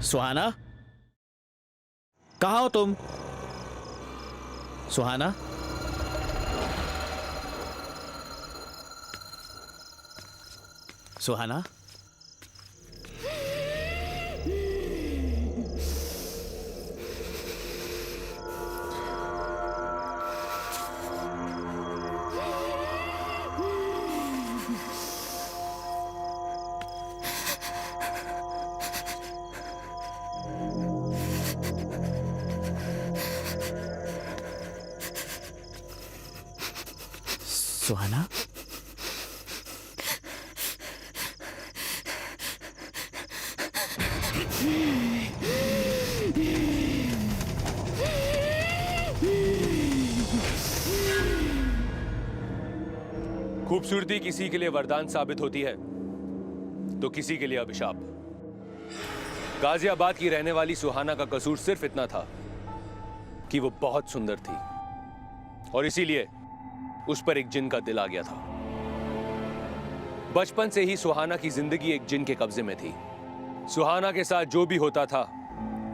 सुहाना, कहाँ हो तुम? सुहाना, सुहाना, सुहाना, खूबसूरती किसी के लिए वरदान साबित होती है तो किसी के लिए अभिशाप। गाजियाबाद की रहने वाली सुहाना का कसूर सिर्फ इतना था कि वो बहुत सुंदर थी और इसीलिए उस पर एक जिन का दिल आ गया था। बचपन से ही सुहाना की जिंदगी एक जिन के कब्जे में थी। सुहाना के साथ जो भी होता था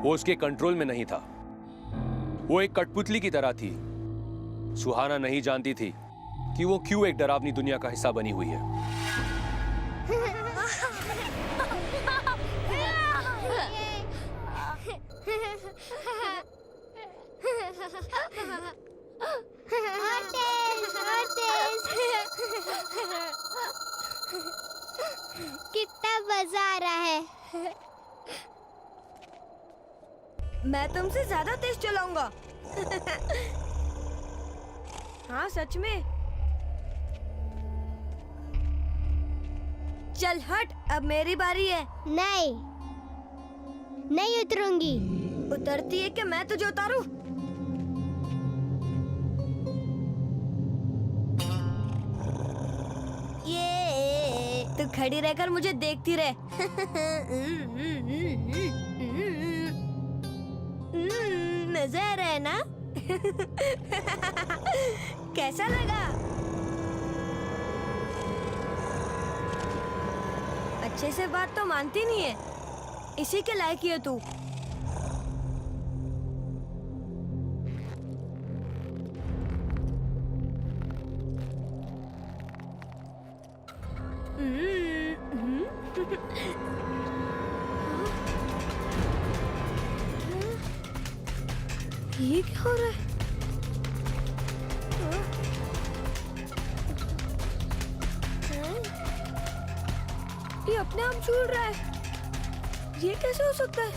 वो उसके कंट्रोल में नहीं था। वो एक कठपुतली की तरह थी। सुहाना नहीं जानती थी कि वो क्यों एक डरावनी दुनिया का हिस्सा बनी हुई है। कितना मजा आ रहा है। मैं तुमसे ज्यादा तेज चलाऊंगा। हाँ सच में। चल हट, अब मेरी बारी है। नहीं, नहीं उतरूंगी। उतरती है कि मैं तुझे उतारूं? ये तू खड़ी रहकर मुझे देखती रहे। मजा आ रहा है ना? कैसा लगा? अच्छे से बात तो मानती नहीं है। इसी के लायक ही है तू। ये क्या हो रहा है? ये अपने आप झूल रहा है। ये कैसे हो सकता है?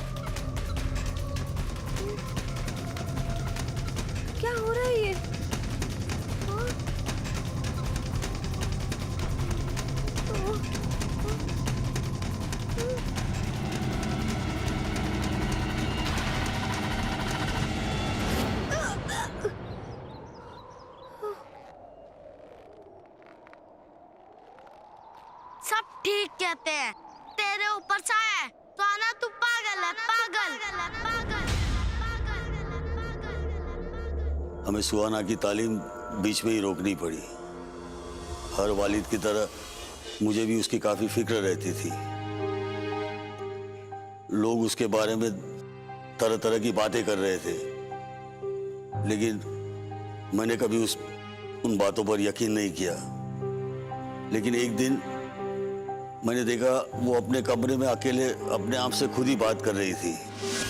क्या हो रहा है ये? सब ठीक कहते हैं। तेरे ऊपर छाया है तो आना, तू पागल है, पागल। हमें सुहाना की तालीम बीच में ही रोकनी पड़ी। हर वालिद की तरह मुझे भी उसकी काफी फिक्र रहती थी। लोग उसके बारे में तरह तरह की बातें कर रहे थे, लेकिन मैंने कभी उन बातों पर यकीन नहीं किया। लेकिन एक दिन मैंने देखा वो अपने कमरे में अकेले अपने आप से खुद ही बात कर रही थी।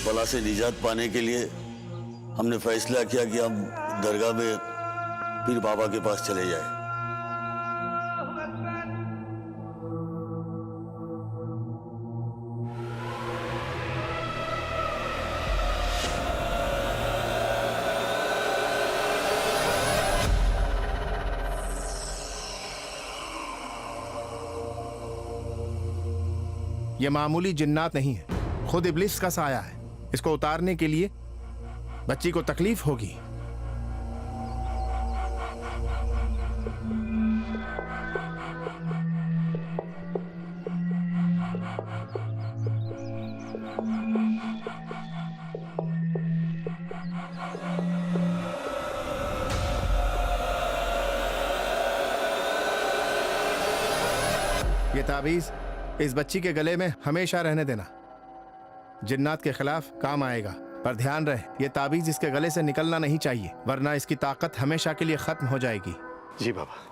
बला से निजात पाने के लिए हमने फैसला किया कि हम दरगाह में पीर बाबा के पास चले जाएं। ये मामूली जिन्नात नहीं है, खुद इब्लिस का साया है। इसको उतारने के लिए बच्ची को तकलीफ होगी। ये ताबीज इस बच्ची के गले में हमेशा रहने देना। जिन्नात के खिलाफ काम आएगा। पर ध्यान रहे, ये ताबीज इसके गले से निकलना नहीं चाहिए, वरना इसकी ताकत हमेशा के लिए खत्म हो जाएगी। जी बाबा।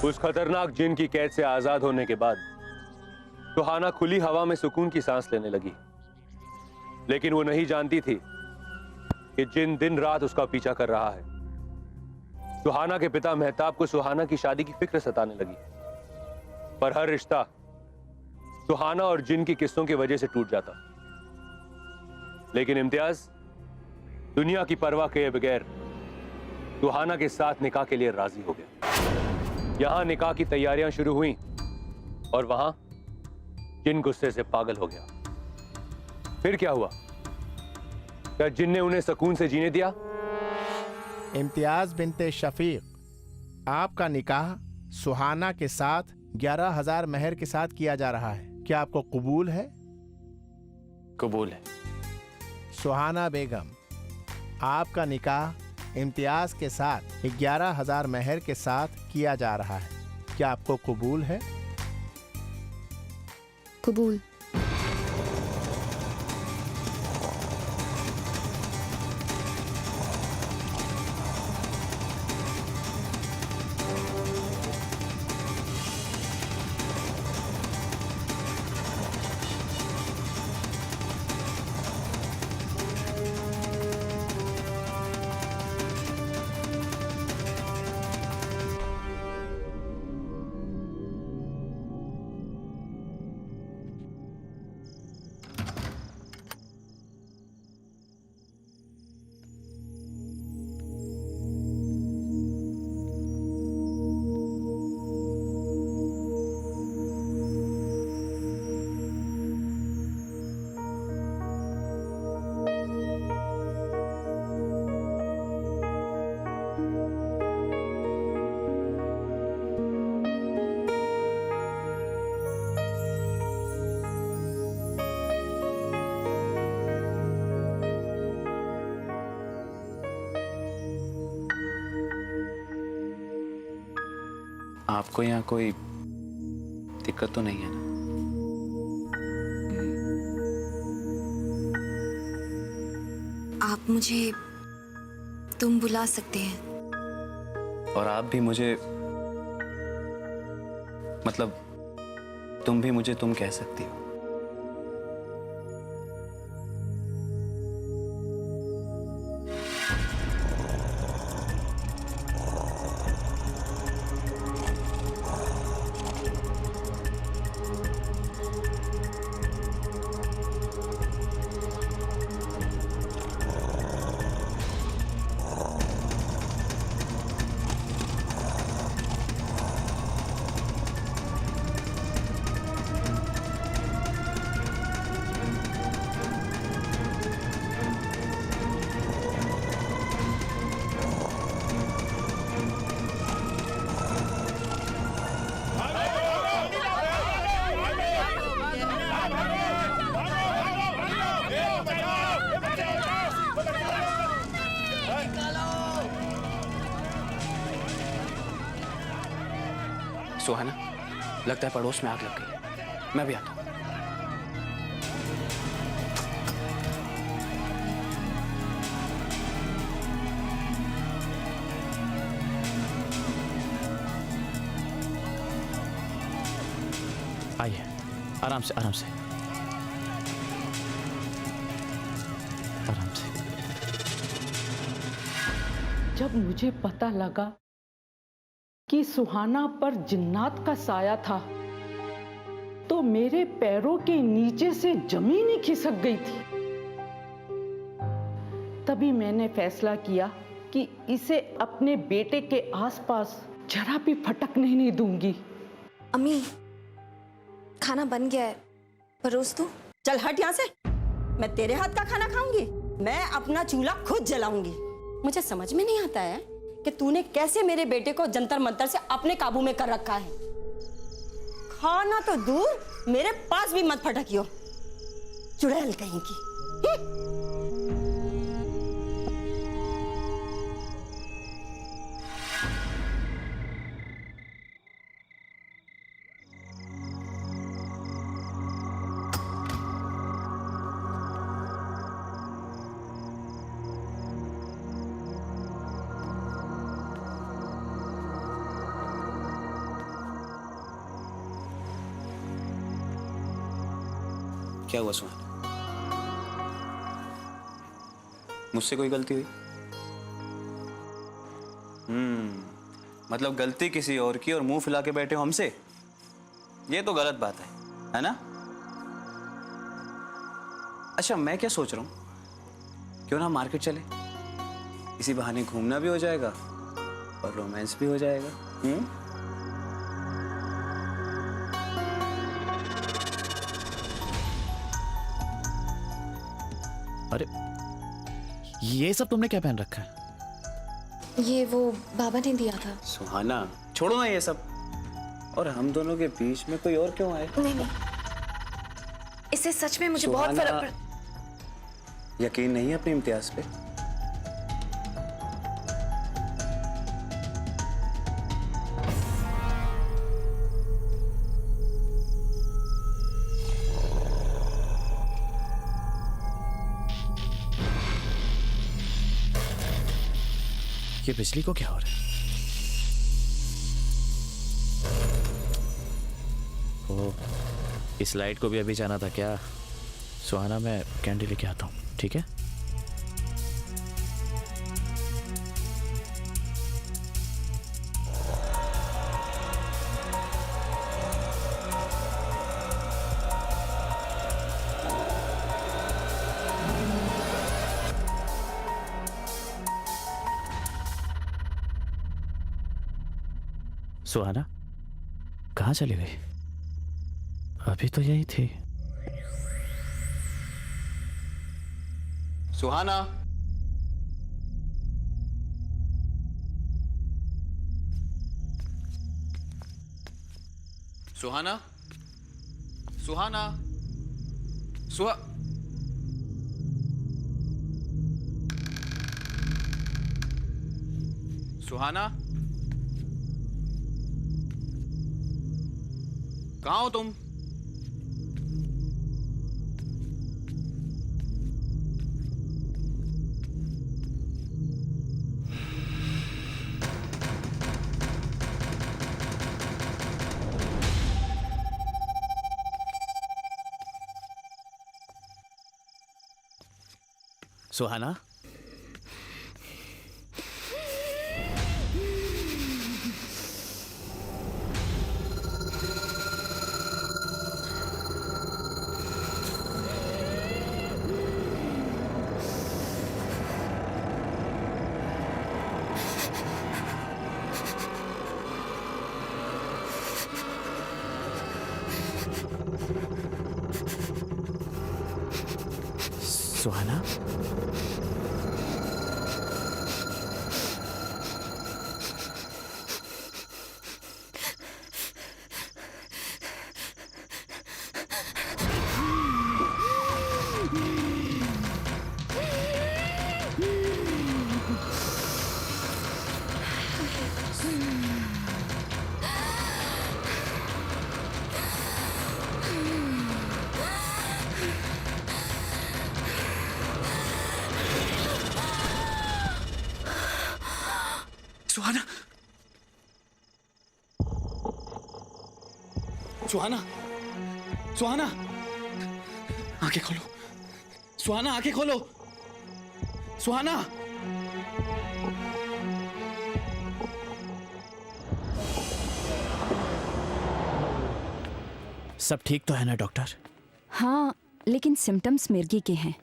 उस खतरनाक जिन की कैद से आजाद होने के बाद सुहाना खुली हवा में सुकून की सांस लेने लगी, लेकिन वो नहीं जानती थी कि जिन दिन रात उसका पीछा कर रहा है। सुहाना के पिता मेहताब को सुहाना की शादी की फिक्र सताने लगी, पर हर रिश्ता सुहाना और जिन की किस्सों की वजह से टूट जाता। लेकिन इम्तियाज दुनिया की परवाह किए बगैर सुहाना के साथ निकाह के लिए राजी हो गया। यहां निकाह की तैयारियां शुरू हुई और वहां जिन गुस्से से पागल हो गया। फिर क्या हुआ? क्या जिन ने उन्हें सुकून से जीने दिया? इम्तियाज बिनते शफीक, आपका निकाह सुहाना के साथ 11,000 महर के साथ किया जा रहा है। क्या आपको कबूल है? कबूल है। सुहाना बेगम, आपका निकाह इम्तियाज के साथ 11,000 महर के साथ किया जा रहा है। क्या आपको कबूल है? कबूल। आपको यहाँ कोई दिक्कत तो नहीं है ना? आप मुझे तुम बुला सकते हैं। और आप भी मुझे, मतलब तुम भी मुझे तुम कह सकती हो। सुहाना, लगता है पड़ोस में आग लग गई है। मैं भी आता हूँ। आइए, आराम से आराम से आराम से। जब मुझे पता लगा कि सुहाना पर जिन्नात का साया था, तो मेरे पैरों के नीचे से जमीन ही खिसक गई थी। तभी मैंने फैसला किया कि इसे अपने बेटे के आसपास जरा भी फटकने नहीं दूंगी। अम्मी, खाना बन गया है, परोस दो। चल हट यहाँ से। मैं तेरे हाथ का खाना खाऊंगी? मैं अपना चूल्हा खुद जलाऊंगी। मुझे समझ में नहीं आता है कि तूने कैसे मेरे बेटे को जंतर मंतर से अपने काबू में कर रखा है। खाना तो दूर, मेरे पास भी मत फटकियो, चुड़ैल कहीं की। क्या हुआ सुहाना? मुझसे कोई गलती हुई? मतलब गलती किसी और की और मुंह फुला के बैठे हो हमसे? ये तो गलत बात है ना? अच्छा, मैं क्या सोच रहा हूं, क्यों ना मार्केट चले, इसी बहाने घूमना भी हो जाएगा और रोमांस भी हो जाएगा। अरे ये सब तुमने क्या पहन रखा है? ये वो बाबा ने दिया था। सुहाना, छोड़ो ना ये सब। और हम दोनों के बीच में कोई और क्यों आए? नहीं, इससे सच में मुझे बहुत फर्क पड़ा। यकीन नहीं है अपने इम्तियाज पे? ये बिजली को क्या हो रहा है? ओ, इस लाइट को भी अभी जाना था क्या? सुहाना, मैं कैंडी लेके आता हूँ, ठीक है? सुहाना कहाँ चली गई? अभी तो यही थी। सुहाना, सुहाना, सुहाना, सुहाना, कहाँ हो तुम? सुहाना, सुहाना, सुहाना, सुहाना, सुहाना, आंखें खोलो। सुहाना, आंखें खोलो। सुहाना, सब ठीक तो है ना डॉक्टर? हाँ, लेकिन सिम्टम्स मिर्गी के हैं।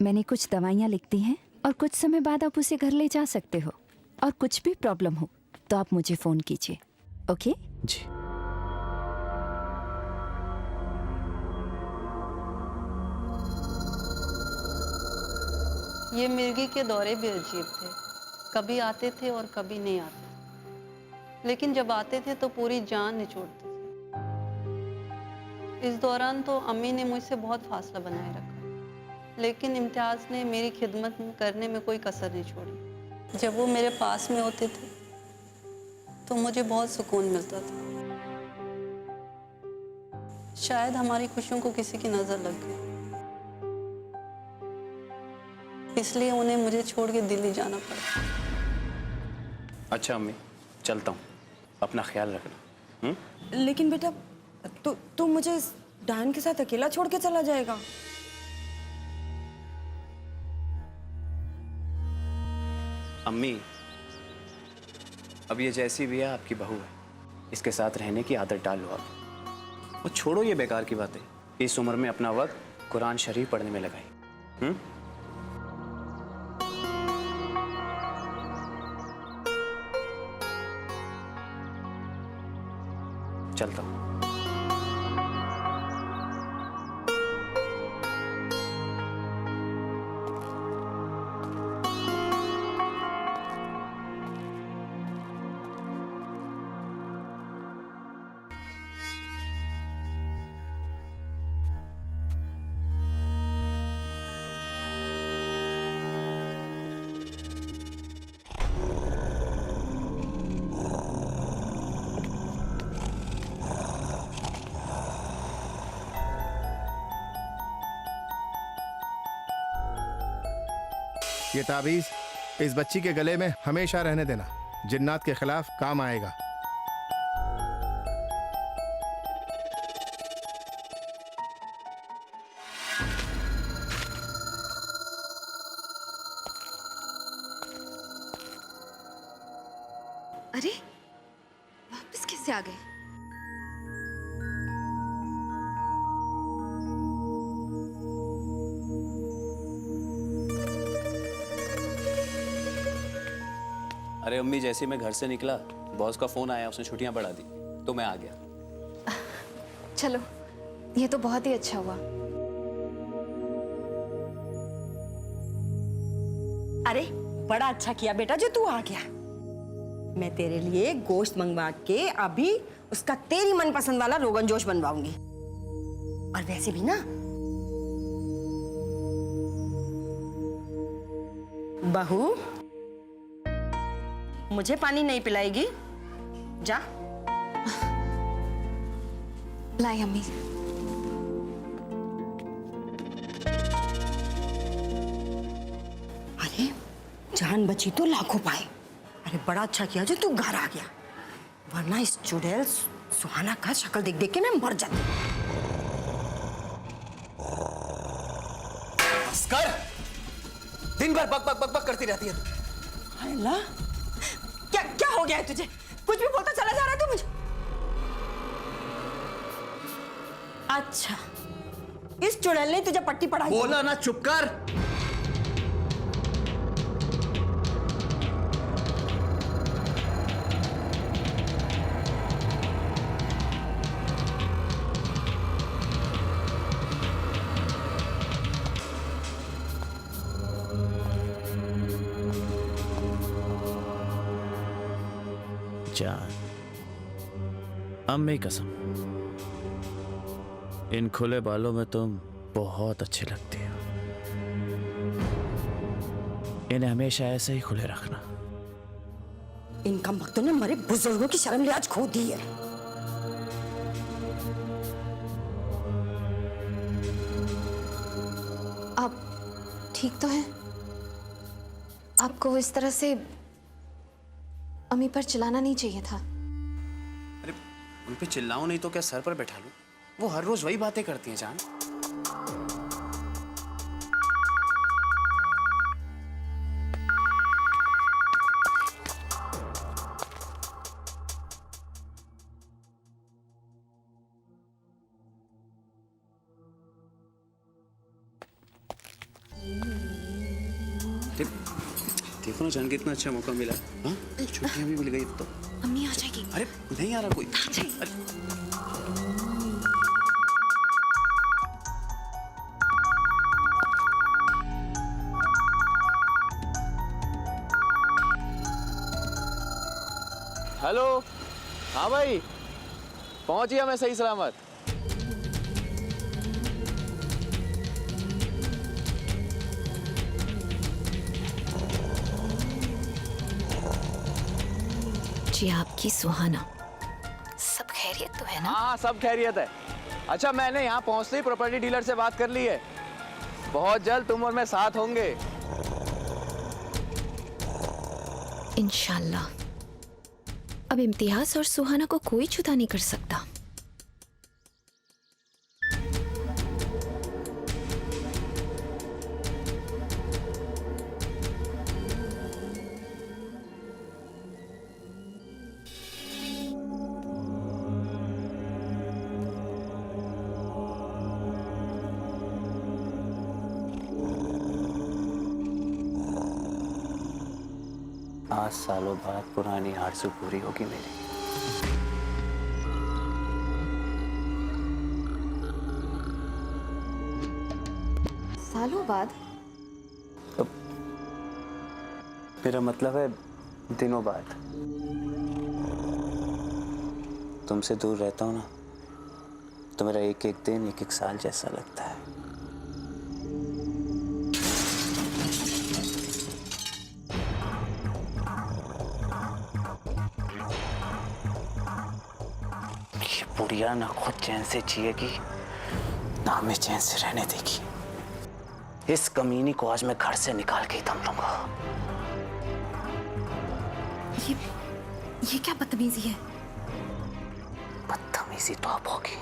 मैंने कुछ दवाइयाँ लिख दी हैं, और कुछ समय बाद आप उसे घर ले जा सकते हो। और कुछ भी प्रॉब्लम हो तो आप मुझे फ़ोन कीजिए, ओके? जी। ये मिर्गी के दौरे भी अजीब थे, कभी आते थे और कभी नहीं आते, लेकिन जब आते थे तो पूरी जान निचोड़ते थे। इस दौरान तो अम्मी ने मुझसे बहुत फासला बनाए रखा, लेकिन इम्तियाज़ ने मेरी खिदमत करने में कोई कसर नहीं छोड़ी। जब वो मेरे पास में होते थे तो मुझे बहुत सुकून मिलता था। शायद हमारी खुशियों को किसी की नज़र लग गई, इसलिए उन्हें मुझे छोड़ के दिल्ली जाना पड़ा। अच्छा अम्मी, चलता हूँ, अपना ख्याल रखना। लेकिन बेटा तू मुझे इस डायन के साथ अकेला छोड़ के चला जाएगा? अम्मी, अब ये जैसी भी है आपकी बहू है, इसके साथ रहने की आदत डाल लो आप। और छोड़ो ये बेकार की बातें, इस उम्र में अपना वक्त कुरान शरीफ पढ़ने में लगाई। चलता हूँ। ये ताबीज इस बच्ची के गले में हमेशा रहने देना, जिन्नात के खिलाफ काम आएगा। अरे वापस कैसे आ गए? अरे अम्मी, जैसे मैं घर से निकला बॉस का फोन आया, उसने छुट्टियां बढ़ा दी तो मैं आ गया। चलो, ये तो बहुत ही अच्छा हुआ। अरे बड़ा अच्छा किया बेटा जो तू आ गया। मैं तेरे लिए गोश्त मंगवा के अभी उसका तेरी मनपसंद वाला रोगन जोश बनवाऊंगी। और वैसे भी ना बहू मुझे पानी नहीं पिलाएगी? जा। लाई अम्मी। अरे जान बची तो लाखों पाए। अरे बड़ा अच्छा किया जो तू घर आ गया, वरना इस चुड़ैल सुहाना का शक्ल देख देख के मैं मर जाती। कर, दिन भर बक बक बक बक करती रहती है। हाय अल्लाह, क्या क्या हो गया है तुझे? कुछ भी बोलता चला जा रहा है तू मुझे। अच्छा, इस चुड़ैल ने तुझे पट्टी पढ़ाई? बोला ना चुप कर। जान, अम्मी कसम, इन खुले बालों में तुम बहुत अच्छी लगती हो। इन्हें हमेशा ऐसे ही खुले रखना। इन कम वक्तों ने हमारे बुजुर्गों की शर्म लिहाज खो दी है। आप ठीक तो हैं? आपको इस तरह से अम्मी पर चिल्लाना नहीं चाहिए था। अरे उन पे चिल्लाऊं नहीं तो क्या सर पर बैठा लूं? वो हर रोज वही बातें करती हैं जान। देखो ना जान के इतना अच्छा मौका मिला। हाँ छुट्टियां भी मिल गई अब तो। अम्मी आ जाएगी। अरे नहीं आ रहा कोई। अरे हेलो। हाँ भाई, पहुंच गया मैं सही सलामत। जी आपकी सुहाना, सब खैरियत तो है ना? हाँ सब खैरियत है। अच्छा मैंने यहाँ पहुंचते ही प्रॉपर्टी डीलर से बात कर ली है, बहुत जल्द तुम और मैं साथ होंगे। इंशाल्लाह। अब इम्तियाज और सुहाना को कोई जुदा नहीं कर सकता। आज सालों बाद पुरानी आरज़ू पूरी होगी मेरी। सालों बाद? मेरा मतलब है दिनों बाद। तुमसे दूर रहता हूँ ना, तो मेरा एक एक दिन एक एक साल जैसा लगता है। बुढ़िया ना खुद चैन से जिएगी ना हमें चैन से रहने देगी। इस कमीनी को आज मैं घर से निकाल के ही दम लूंगा। ये क्या बदतमीजी है? बदतमीजी तो अब होगी।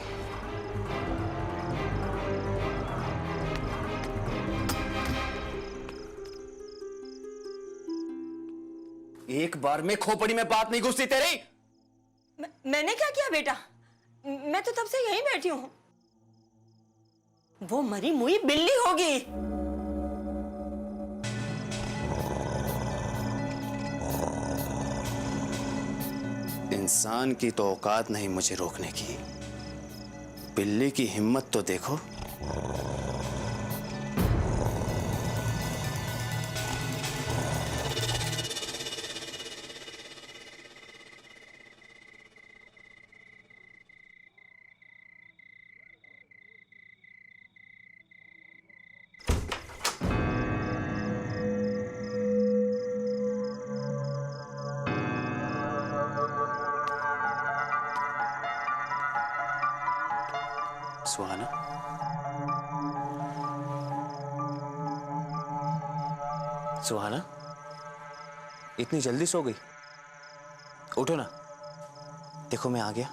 एक बार में खोपड़ी में बात नहीं घुसती तेरी। मैंने क्या किया बेटा? मैं तो तब से यहीं बैठी हूं। वो मरी मुई बिल्ली होगी। इंसान की तो औकात नहीं मुझे रोकने की, बिल्ली की हिम्मत तो देखो। सुहाना, सुहाना, इतनी जल्दी सो गई? उठो ना, देखो मैं आ गया।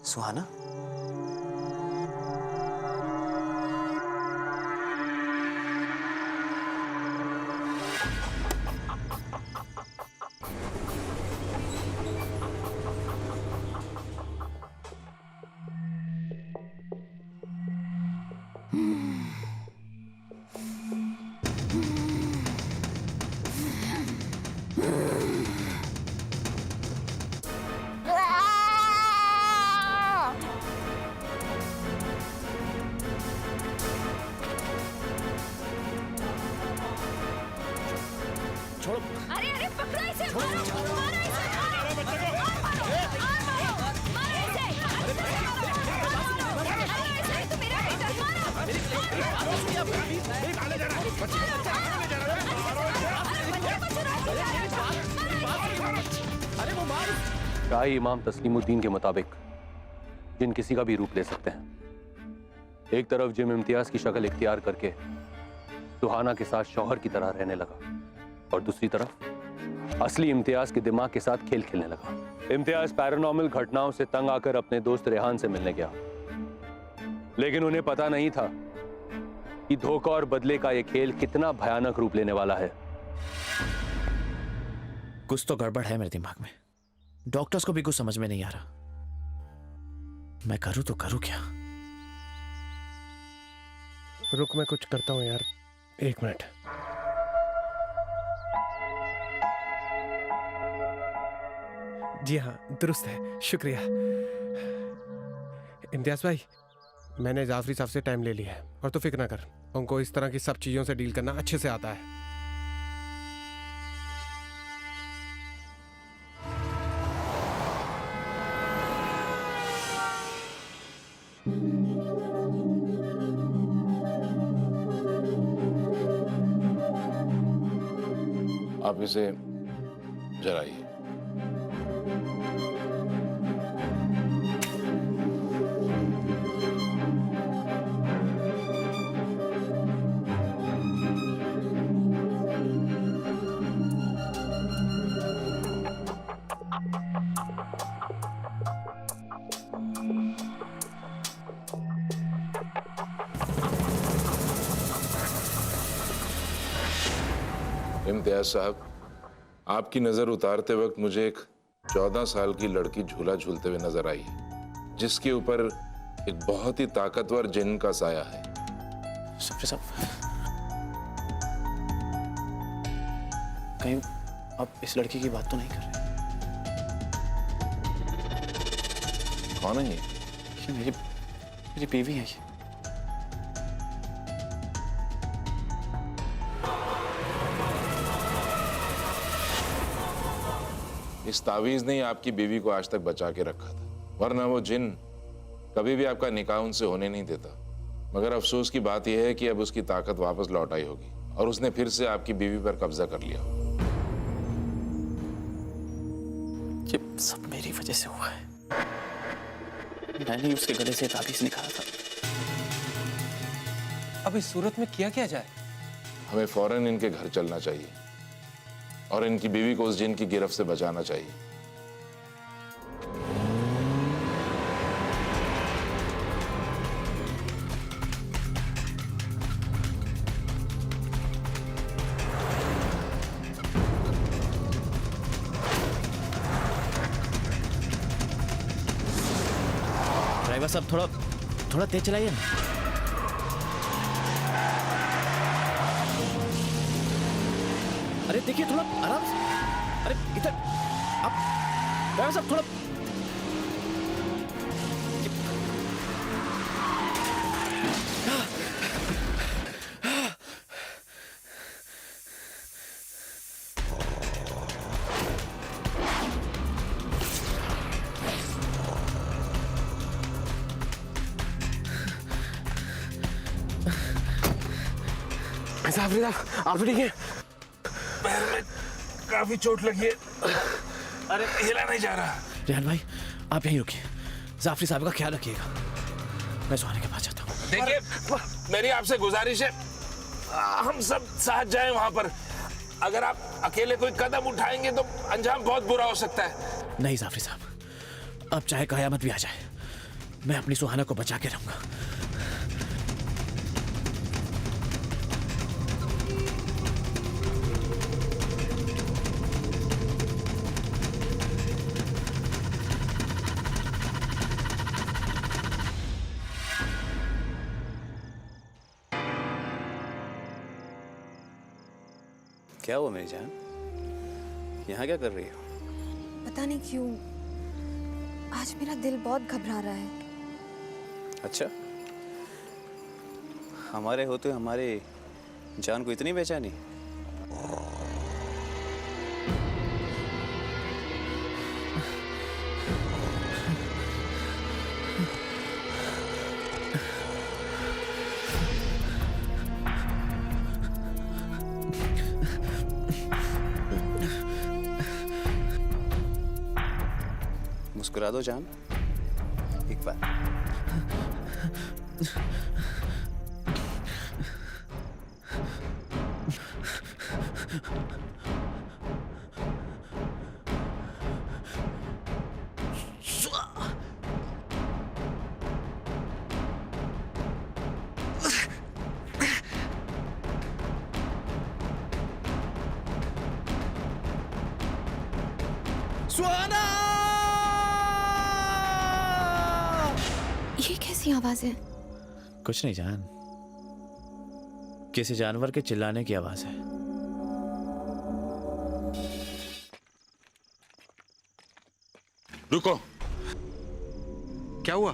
सुहाना, अरे अरे पकड़ो इसे, मारो मारो इसे, मारो मारो मारो इसे, अरे तो मेरा बेटा, शाही इमाम तस्लीमुद्दीन के मुताबिक जिन किसी का भी रूप ले सकते हैं। एक तरफ जिम इम्तियाज की शक्ल इख्तियार करके सुहाना के साथ शौहर की तरह रहने लगा, और दूसरी तरफ असली इम्तियाज के दिमाग के साथ खेल खेलने लगा। इम्तियाज पैरानॉर्मल घटनाओं से तंग आकर अपने दोस्त रेहान से मिलने गया, लेकिन उन्हें पता नहीं था कि धोखा और बदले का यह खेल कितना भयानक रूप लेने वाला है। कुछ तो गड़बड़ है मेरे दिमाग में, डॉक्टर्स को भी कुछ समझ में नहीं आ रहा। मैं करूं तो करूं क्या? रुक, मैं कुछ करता हूं यार, 1 मिनट। जी हाँ, दुरुस्त है, शुक्रिया। इम्तियाज भाई, मैंने जाफरी साहब से टाइम ले लिया है और तो फिक्र ना कर, उनको इस तरह की सब चीज़ों से डील करना अच्छे से आता है। आप इसे जलाइए। इम्तियाज साहब, आपकी नजर उतारते वक्त मुझे एक 14 साल की लड़की झूला झूलते हुए नजर आई है, जिसके ऊपर एक बहुत ही ताकतवर जिन्न का साया है। साहब, कहीं आप इस लड़की की बात तो नहीं कर रहे? कौन है ये? मेरी बीवी है ये। इस तावीज ने आपकी बीवी को आज तक बचा के रखा था, वरना वो जिन कभी भी आपका निकाह उनसे होने नहीं देता। मगर अफसोस की बात यह है कि अब उसकी ताकत वापस लौट आई होगी और उसने फिर से आपकी बीवी पर कब्जा कर लिया। ये सब मेरी वजह से हुआ है। मैंने उसके गले से ताबीज निकाला था। अब इस सूरत में किया क्या जाए? हमें फौरन इनके घर चलना चाहिए और इनकी बीवी को उस जिन की गिरफ्त से बचाना चाहिए। ड्राइवर साहब, थोड़ा तेज चलाइए ना। अरे देखिए, थोड़ा आराम से। अरे इधर आप ड्राइवर साहब, थोड़ा। जाफरी साहब, आप ठीक हैं? पैर में काफी चोट लगी है। अरे हिला नहीं जा रहा। रेहान भाई, आप यहीं रुकिए, जाफरी साहब का ख्याल रखिएगा। मैं सुहाना के पास जाता हूँ। देखिए, मेरी आपसे गुजारिश है, हम सब साथ जाएं वहां पर। अगर आप अकेले कोई कदम उठाएंगे तो अंजाम बहुत बुरा हो सकता है। नहीं जाफरी साहब, अब चाहे कयामत भी आ जाए, मैं अपनी सुहाना को बचा के रहूंगा। क्या हुआ मेरी जान? यहाँ क्या कर रही हो? पता नहीं क्यों आज मेरा दिल बहुत घबरा रहा है। अच्छा, हमारे होते हमारे जान को इतनी बेचैनी? मुस्कुरा दो जान, एक बार। सुहाना! ये कैसी आवाज है? कुछ नहीं जान, किसी जानवर के चिल्लाने की आवाज है। रुको। क्या हुआ?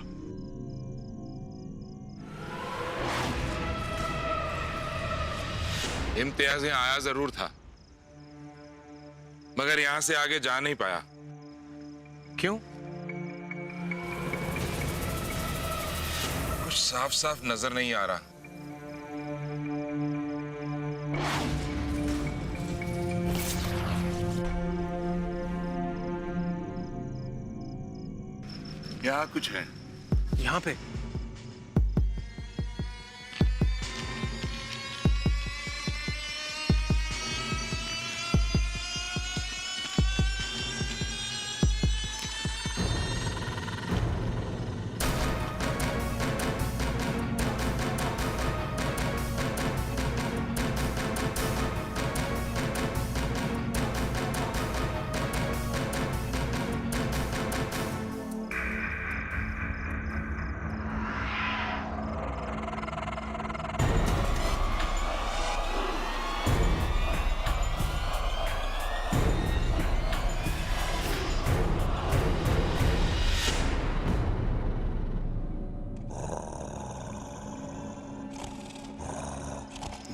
इम्तियाज यहाँ आया जरूर था, मगर यहां से आगे जा नहीं पाया। क्यों? कुछ साफ साफ नजर नहीं आ रहा। यहाँ कुछ है। यहाँ पे?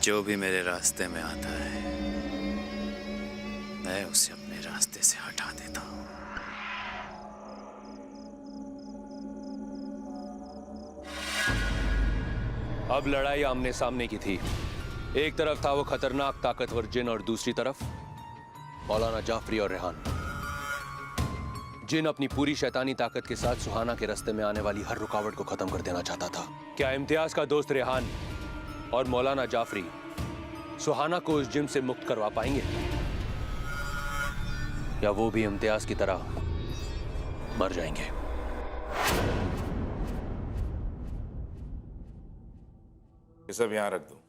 जो भी मेरे रास्ते में आता है मैं उसे अपने रास्ते से हटा देता हूं। अब लड़ाई आमने सामने की थी। एक तरफ था वो खतरनाक ताकतवर जिन और दूसरी तरफ मौलाना जाफरी और रेहान। जिन अपनी पूरी शैतानी ताकत के साथ सुहाना के रास्ते में आने वाली हर रुकावट को खत्म कर देना चाहता था। क्या इम्तियाज का दोस्त रेहान और मौलाना जाफरी सुहाना को उस जिम से मुक्त करवा पाएंगे, या वो भी इम्तियाज की तरह मर जाएंगे? ये सब यहाँ रख दो।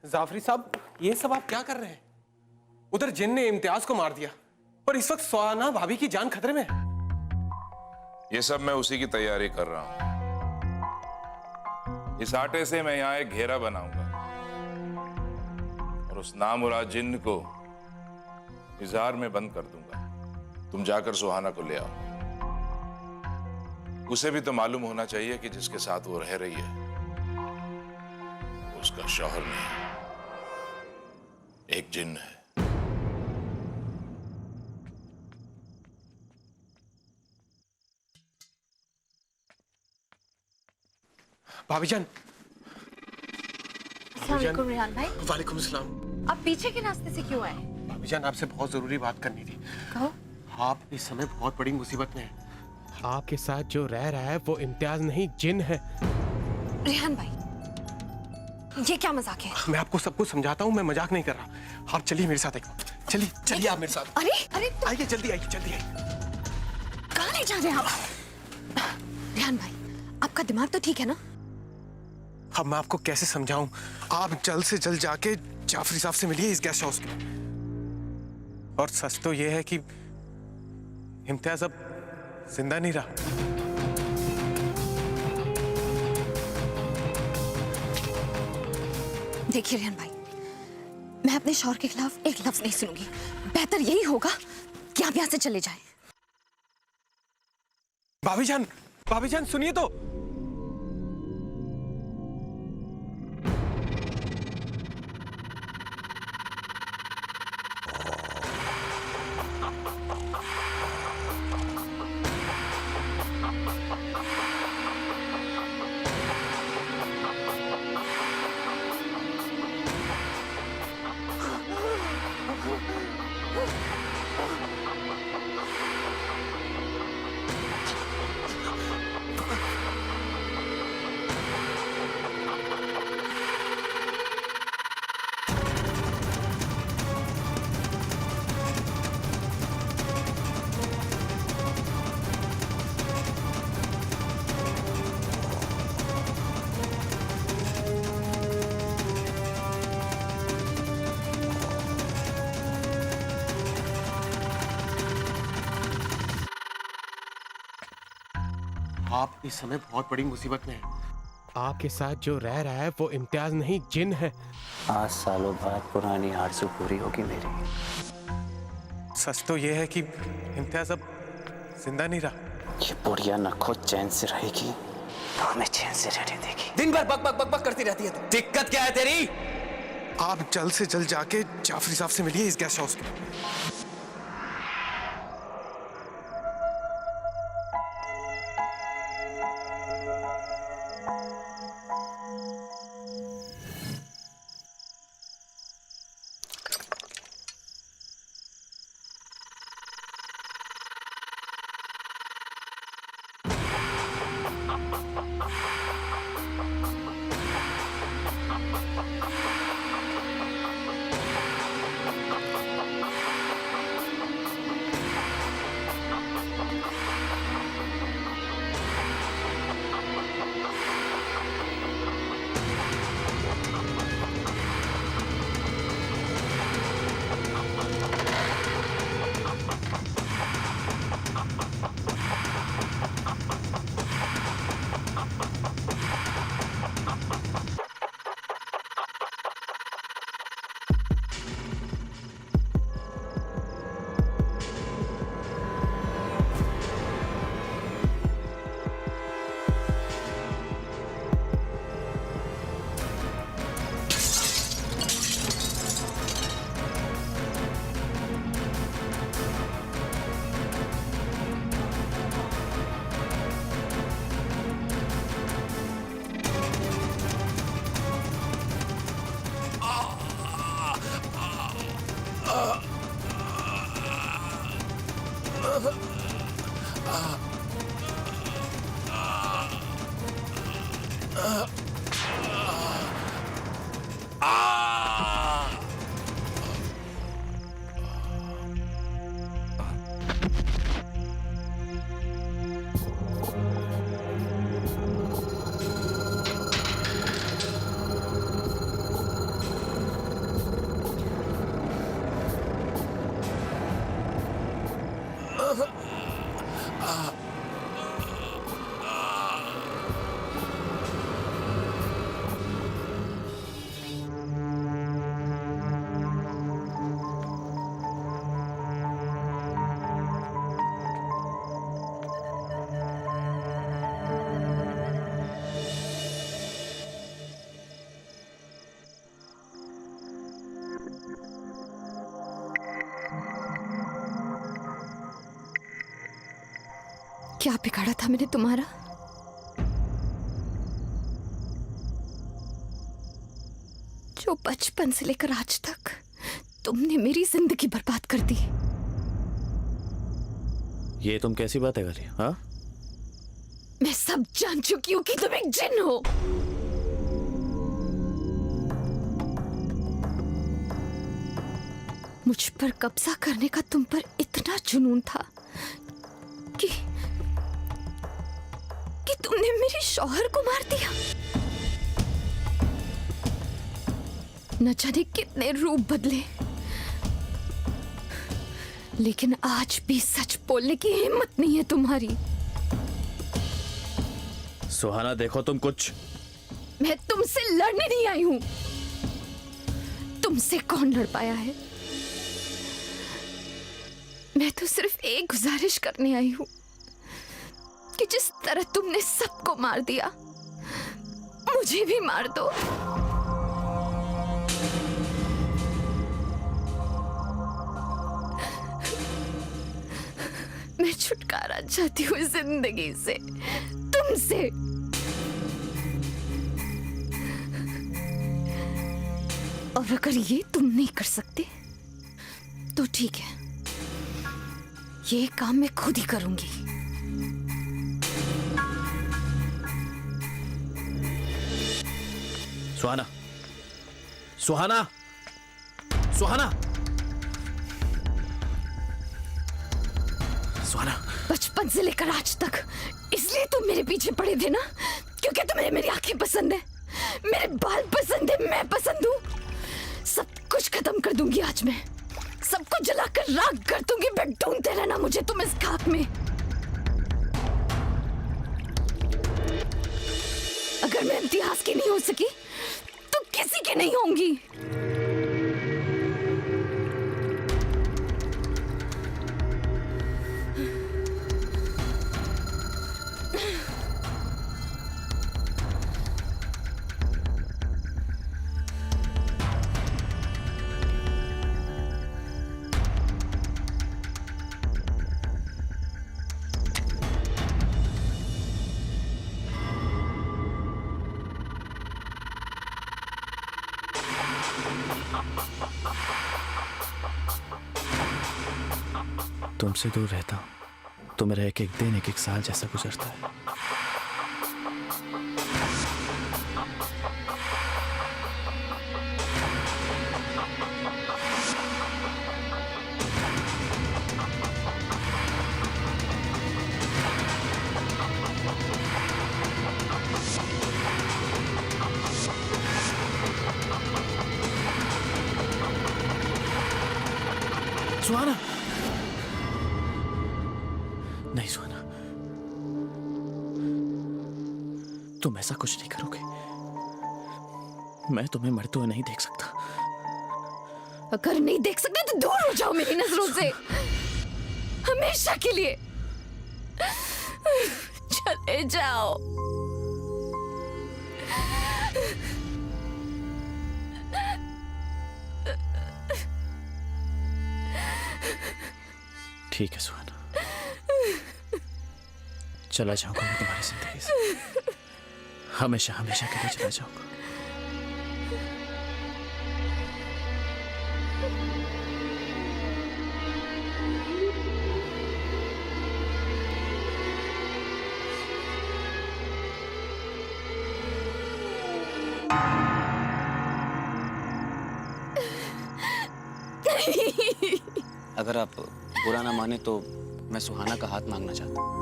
जाफरी साहब, ये सब आप क्या कर रहे हैं? उधर जिन ने इम्तियाज को मार दिया और इस वक्त सुहाना भाभी की जान खतरे में है। ये सब मैं उसी की तैयारी कर रहा हूं। इस आटे से मैं यहाँ एक घेरा बनाऊंगा और उस नामुराद जिन्न को इज़ार में बंद कर दूंगा। तुम जाकर सुहाना को ले आओ। उसे भी तो मालूम होना चाहिए कि जिसके साथ वो रह रही है उसका शौहर नहीं, एक जिन्न है। भाभीजान। अस्सलामुअलैकुम रेहान भाई। वालेकुम सलाम। आप पीछे के रास्ते से क्यों आए? भाभीजान, आपसे बहुत जरूरी बात करनी थी। कहो। आप इस समय बहुत बड़ी मुसीबत में हैं। आपके साथ जो रह रहा है वो इम्तियाज नहीं, जिन है। रेहान भाई, ये क्या मजाक है? मैं आपको सब कुछ समझाता हूँ, मैं मजाक नहीं कर रहा। आप चलिए मेरे साथ एक बार। चलिए आप मेरे साथ। अरे अरे आइए, जल्दी आइए। कहाँ ले जा रहे हैं आप? रेहान भाई, आपका दिमाग तो ठीक है ना? अब मैं आपको कैसे समझाऊं? आप जल्द से जल्द जाके जाफरी साहब से मिलिए इस गेस्ट हाउस में। और सच तो यह है कि इम्तियाज अब जिंदा नहीं रहा। देखिए रेहान भाई, मैं अपने शौहर के खिलाफ एक लफ्ज नहीं सुनूंगी। बेहतर यही होगा कि आप यहाँ से चले जाएं। भाभीजान सुनिए तो। आप इस समय बहुत बड़ी मुसीबत में हैं। आपके साथ जो रह रहा है वो इम्तियाज नहीं, जिन है। 5 सालों बाद पुरानी आरज़ू पूरी होगी मेरी। सच तो यह है कि इम्तियाज अब जिंदा नहीं रहा। ये बुढ़िया ना खुद चैन से रहेगी ना हमें चैन से रहने देगी। दिन भर बक बक बक बक करती रहती है तू। दिक्कत क्या है तेरी? आप जल्द से जल्द जाके जाफरी साहब से मिलिए इस गेस्ट हाउस में। क्या बिगाड़ा था मैंने तुम्हारा? जो बचपन से लेकर आज तक तुमने मेरी जिंदगी बर्बाद कर दी। ये तुम कैसी बातें कर रही हो? हाँ? मैं सब जान चुकी हूं कि तुम एक जिन हो। मुझ पर कब्जा करने का तुम पर इतना जुनून था कि तुमने मेरे शौहर को मार दिया। न जाने कितने रूप बदले, लेकिन आज भी सच बोलने की हिम्मत नहीं है तुम्हारी। सुहाना देखो तुम कुछ। मैं तुमसे लड़ने नहीं आई हूं। तुमसे कौन लड़ पाया है? मैं तो सिर्फ एक गुजारिश करने आई हूं कि जिस तरह तुमने सबको मार दिया, मुझे भी मार दो। मैं छुटकारा चाहती हूँ जिंदगी से, तुमसे। और अगर ये तुम नहीं कर सकते तो ठीक है, ये काम मैं खुद ही करूंगी। सुहाना, सुहाना, सुहाना, सुहाना। बचपन से लेकर आज तक इसलिए तुम मेरे पीछे पड़े थे ना, क्योंकि तुम्हें मेरी आंखें पसंद है, मेरे बाल पसंद है, मैं पसंद हूँ। सब कुछ खत्म कर दूंगी आज मैं, सबको जलाकर राख कर दूंगी। मैं ढूंढते रहना मुझे तुम इस खाक में। अगर मैं इम्तियाज की नहीं हो सकी तो किसी की नहीं होंगी। तुमसे दूर रहता हूं तो मेरा एक एक दिन एक एक साल जैसा गुजरता है। सुहाना, नहीं सुहाना, तुम ऐसा कुछ नहीं करोगे। मैं तुम्हें मरते हुए नहीं देख सकता। अगर नहीं देख सकते तो दूर हो जाओ मेरी नजरों से, हमेशा के लिए चले जाओ। ठीक है सुहाना, चला जाऊंगा मैं तुम्हारी जिंदगी से, हमेशा हमेशा के लिए चला जाऊंगा। अगर आप बुरा ना माने तो मैं सुहाना का हाथ मांगना चाहता हूँ।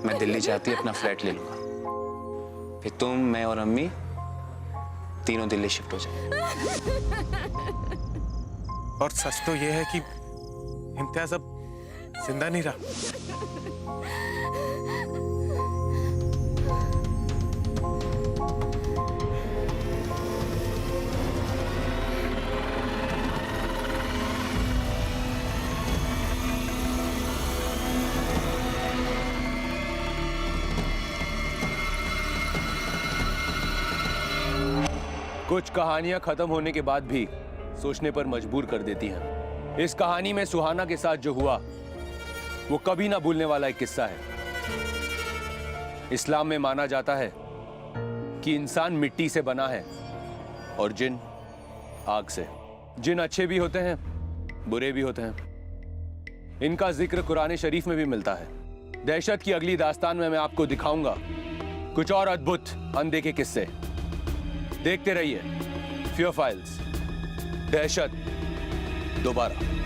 मैं दिल्ली जाती अपना फ्लैट ले लूंगा, फिर तुम, मैं और अम्मी तीनों दिल्ली शिफ्ट हो जाए। और सच तो यह है कि इम्तियाज अब जिंदा नहीं रहा। कुछ कहानियां खत्म होने के बाद भी सोचने पर मजबूर कर देती हैं। इस कहानी में सुहाना के साथ जो हुआ वो कभी ना भूलने वाला एक किस्सा है। इस्लाम में माना जाता है कि इंसान मिट्टी से बना है और जिन आग से। जिन अच्छे भी होते हैं, बुरे भी होते हैं। इनका जिक्र कुरान शरीफ में भी मिलता है। दहशत की अगली दास्तान में मैं आपको दिखाऊंगा कुछ और अद्भुत अनदेखे किस्से। देखते रहिए फियर फाइल्स, दहशत दोबारा।